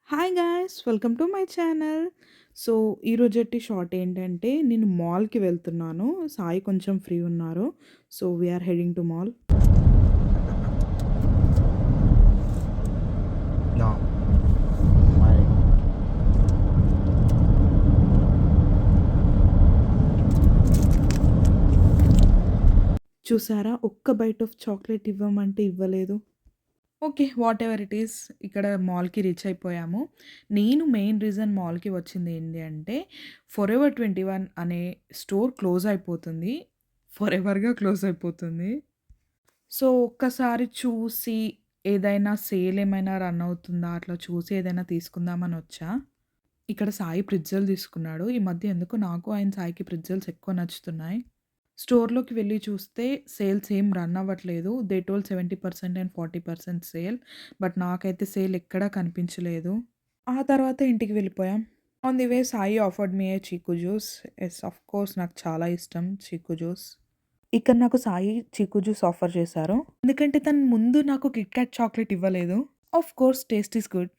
Hi guys! Welcome to my channel. So, ఈరోజటి short ఏంటంటే, నేను మాల్‌కి వెళ్తున్నాను. సాయి కొంచెం ఫ్రీ ఉన్నారు. So, we are heading to mall. No. Why? చూసారా? ఒక్క బైట్ ఆఫ్ చాక్లేట్ ఇవ్వమంటే ఇవ్వలేదు. ఓకే. Whatever it is. ఇక్కడ మాల్‌కి రీచ్ అయిపోయాము. నేను మెయిన్ రీజన్ మాల్‌కి వచ్చింది ఏంటి అంటే, ఫరెవర్ 21 అనే స్టోర్ క్లోజ్ అయిపోతుంది. ఫరెవర్‌గా క్లోజ్ అయిపోతుంది. సో, ఒక్కసారి చూసి ఏదైనా సేల్ ఏమైనా రన్ అవుతుందా? అట్లా చూసి ఏదైనా తీసుకుందామనొచ్చా. ఇక్కడ సాయి ప్రిట్జెల్ తీసుకున్నాడు. ఈ మధ్య ఎందుకో నాకు అండ్ సాయికి ప్రిట్జెల్స్ ఎక్కువ నచ్చుతున్నాయి. స్టోర్‌లోకి వెళ్లి చూస్తే సేల్స్ ఏం రన్ అవ్వట్లేదు. They told 70% and 40% sale. But నాకైతే సేల్ ఎక్కడా కనిపించలేదు. ఆ తర్వాత ఇంటికి వెళ్ళిపోయాం. On the way Sai offered me a chikoo juice. Yes, of course నాకు చాలా ఇష్టం చీకు జ్యూస్. ఇక్కడ నాకు సాయి చీకు జ్యూస్ ఆఫర్ చేశారు. ఎందుకంటే తను ముందు నాకు కిట్ క్యాట్ చాక్లేట్ ఇవ్వలేదు. Of course taste is good.